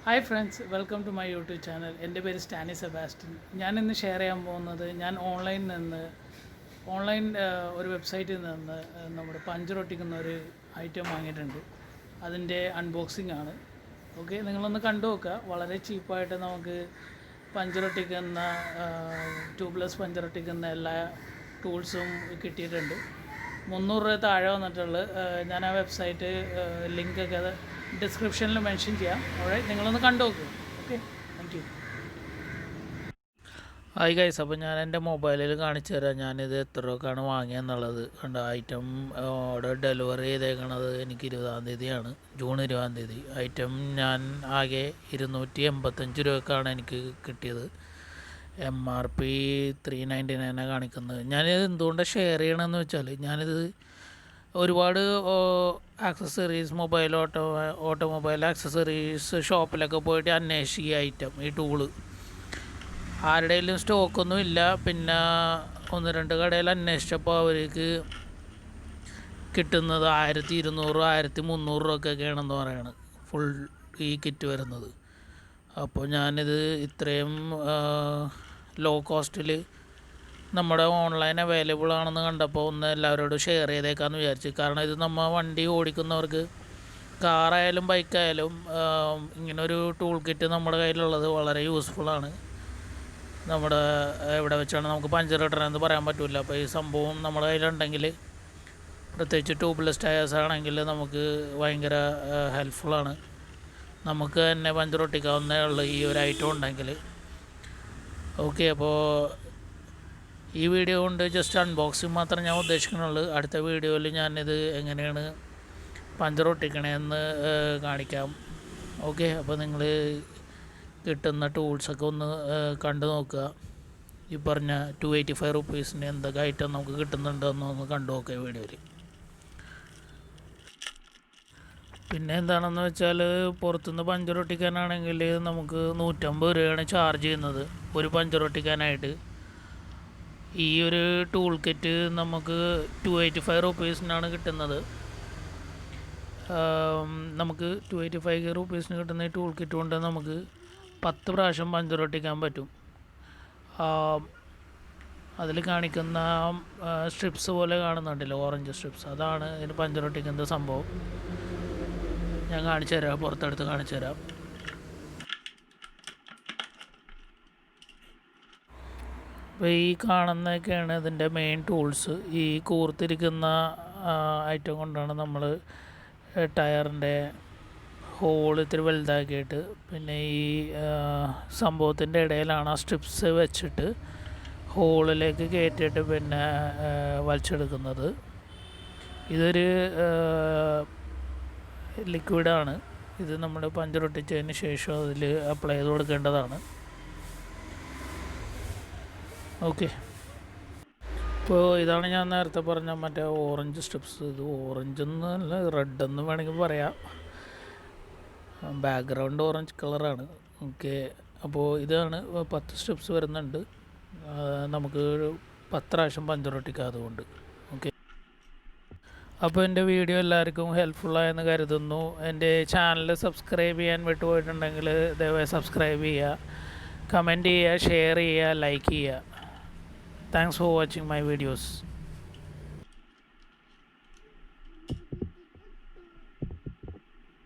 Hi friends, welcome to my YouTube channel. എൻ്റെ പേര് Stany Sebastian. ഞാൻ ഇന്ന് ഷെയർ ചെയ്യാൻ പോകുന്നത് ഞാൻ ഓൺലൈൻ ഒരു വെബ്സൈറ്റിൽ നിന്ന് നമ്മുടെ പഞ്ചർ ഒട്ടിക്കുന്ന ഒരു ഐറ്റം വാങ്ങിയിട്ടുണ്ട്. അതിൻ്റെ അൺബോക്സിംഗ് ആണ്. ഓക്കെ, നിങ്ങളൊന്ന് കണ്ടു നോക്കുക. വളരെ ചീപ്പായിട്ട് നമുക്ക് പഞ്ചർ ഒട്ടിക്കുന്ന ട്യൂബ്ലെസ് പഞ്ചർ ഒട്ടിക്കുന്ന എല്ലാ ടൂൾസും കിട്ടിയിട്ടുണ്ട്. 300 രൂപ താഴെ വന്നിട്ടുള്ളൂ. ഞാൻ ആ വെബ്സൈറ്റ് ലിങ്കൊക്കെ ഡിസ്ക്രിപ്ഷനിൽ മെൻഷൻ ചെയ്യാം. അവിടെ നിങ്ങളൊന്ന് കണ്ടു നോക്കുക. Okay, thank you. Hi guys, അപ്പോൾ ഞാൻ എൻ്റെ മൊബൈലിൽ കാണിച്ചു തരാം ഞാനിത് എത്ര രൂപക്കാണ് വാങ്ങിയെന്നുള്ളത്. കണ്ട ഐറ്റം ഓർഡർ ഡെലിവറി ചെയ്തേക്കണത് എനിക്ക് 20-ാം തീയതിയാണ്, ജൂൺ 20-ാം തീയതി. ഐറ്റം ഞാൻ ആകെ 285 രൂപക്കാണ് എനിക്ക് കിട്ടിയത്. MRP 399 കാണിക്കുന്നത്. ഞാനിത് എന്തുകൊണ്ടാണ് ഷെയർ ചെയ്യണമെന്ന് വെച്ചാൽ, ഞാനിത് ഒരുപാട് ആക്സസറീസ് ഓട്ടോമൊബൈൽ ആക്സസറീസ് ഷോപ്പിലൊക്കെ പോയിട്ട് അന്വേഷിക്കുക ഐറ്റം, ഈ ടൂള് ആരുടെയും സ്റ്റോക്കൊന്നും ഇല്ല. പിന്നെ 1-2 കടയിൽ അന്വേഷിച്ചപ്പോൾ അവർക്ക് കിട്ടുന്നത് 1200 1300 രൂപയൊക്കെയാണെന്ന് പറയണത് ഫുൾ ഈ കിറ്റ് വരുന്നത്. അപ്പോൾ ഞാനിത് ഇത്രയും ലോ കോസ്റ്റിൽ നമ്മുടെ ഓൺലൈൻ അവൈലബിൾ ആണെന്ന് കണ്ടപ്പോൾ ഒന്ന് എല്ലാവരോടും ഷെയർ ചെയ്തേക്കാമെന്ന് വിചാരിച്ചു. കാരണം ഇത് നമ്മൾ വണ്ടി ഓടിക്കുന്നവർക്ക്, കാറായാലും ബൈക്കായാലും ഇങ്ങനൊരു ടൂൾ കിറ്റ് നമ്മുടെ കയ്യിലുള്ളത് വളരെ യൂസ്ഫുള്ളാണ്. നമ്മുടെ എവിടെ വെച്ചാണ് നമുക്ക് പഞ്ചർ ഇടണമെന്ന് പറയാൻ പറ്റില്ല. അപ്പോൾ ഈ സംഭവം നമ്മുടെ കയ്യിലുണ്ടെങ്കിൽ, പ്രത്യേകിച്ച് ട്യൂബ്ലെസ് ടയേഴ്സ് ആണെങ്കിൽ നമുക്ക് ഭയങ്കര ഹെൽപ്ഫുള്ളാണ്. നമുക്ക് തന്നെ പഞ്ചർ ഒട്ടിക്കാവുന്നേ ഉള്ളൂ ഈ ഒരു ഐറ്റം ഉണ്ടെങ്കിൽ. ഓക്കെ, അപ്പോൾ ഈ വീഡിയോ കൊണ്ട് ജസ്റ്റ് അൺബോക്സിങ് മാത്രം ഞാൻ ഉദ്ദേശിക്കുന്നുള്ളൂ. അടുത്ത വീഡിയോയിൽ ഞാനിത് എങ്ങനെയാണ് പഞ്ചർ ഒട്ടിക്കണേന്ന് കാണിക്കാം. ഓക്കെ, അപ്പോൾ നിങ്ങൾ കിട്ടുന്ന ടൂൾസൊക്കെ ഒന്ന് കണ്ടു നോക്കുക. ഈ പറഞ്ഞ 285 റുപ്പീസിന് എന്തൊക്കെ ഐറ്റം നമുക്ക് കിട്ടുന്നുണ്ടെന്നൊന്ന് കണ്ടു നോക്കുക വീഡിയോയിൽ. പിന്നെ എന്താണെന്ന് വെച്ചാൽ, പുറത്തുനിന്ന് പഞ്ചർ ഒട്ടിക്കാനാണെങ്കിൽ നമുക്ക് 150 രൂപയാണ് ചാർജ് ചെയ്യുന്നത് ഒരു പഞ്ചർ ഒട്ടിക്കാനായിട്ട്. ഈ ഒരു ടൂൾ കിറ്റ് നമുക്ക് 285 റുപ്പീസിനാണ് കിട്ടുന്നത്. നമുക്ക് 285 റുപ്പീസിന് കിട്ടുന്ന ഈ ടൂൾ കിറ്റ് കൊണ്ട് നമുക്ക് 10 പ്രാവശ്യം പഞ്ചർ ഒട്ടിക്കാൻ പറ്റും. അതിൽ കാണിക്കുന്ന സ്ട്രിപ്സ് പോലെ കാണുന്നുണ്ടല്ലോ, ഓറഞ്ച് സ്ട്രിപ്സ്, അതാണ് ഇതിന് പഞ്ചർ ഒട്ടിക്കുന്ന സംഭവം. ഞാൻ കാണിച്ചു തരാം, പുറത്തെടുത്ത് കാണിച്ചു തരാം. അപ്പോൾ ഈ കാണുന്നതൊക്കെയാണ് ഇതിൻ്റെ മെയിൻ ടൂൾസ്. ഈ കൂർത്തിരിക്കുന്ന ഐറ്റം കൊണ്ടാണ് നമ്മൾ ടയറിൻ്റെ ഹോൾ ഇത്തിരി വലുതാക്കിയിട്ട്, പിന്നെ ഈ സംഭവത്തിൻ്റെ ഇടയിലാണ് ആ സ്ട്രിപ്സ് വെച്ചിട്ട് ഹോളിലേക്ക് കയറ്റിയിട്ട് പിന്നെ വലിച്ചെടുക്കുന്നത്. ഇതൊരു ലിക്വിഡാണ്. ഇത് നമ്മൾ പഞ്ചർ ഒട്ടിച്ചതിന് ശേഷം അതിൽ അപ്ലൈ ചെയ്ത് കൊടുക്കേണ്ടതാണ്. ഓക്കെ, ഇപ്പോൾ ഇതാണ് ഞാൻ നേരത്തെ പറഞ്ഞ മറ്റേ ഓറഞ്ച് സ്ട്രിപ്സ്. ഇത് ഓറഞ്ച് എന്നല്ല, റെഡ് എന്ന് വേണമെങ്കിൽ പറയാം. ബാക്ക്ഗ്രൗണ്ട് ഓറഞ്ച് കളറാണ്. ഓക്കെ, അപ്പോൾ ഇതാണ് 10 സ്ട്രിപ്സ് വരുന്നുണ്ട്. നമുക്ക് 10 പ്രാവശ്യം പഞ്ചർ ഒട്ടിക്കാം അതുകൊണ്ട്. ഓക്കെ, അപ്പോൾ എൻ്റെ വീഡിയോ എല്ലാവർക്കും ഹെൽപ്ഫുള്ളായെന്ന് കരുതുന്നു. എൻ്റെ ചാനൽ സബ്സ്ക്രൈബ് ചെയ്യാൻ വിട്ടുപോയിട്ടുണ്ടെങ്കിൽ ദയവായി സബ്സ്ക്രൈബ് ചെയ്യുക, കമൻറ്റ് ചെയ്യുക, ഷെയർ ചെയ്യുക, ലൈക്ക് ചെയ്യുക. Thanks for watching my videos.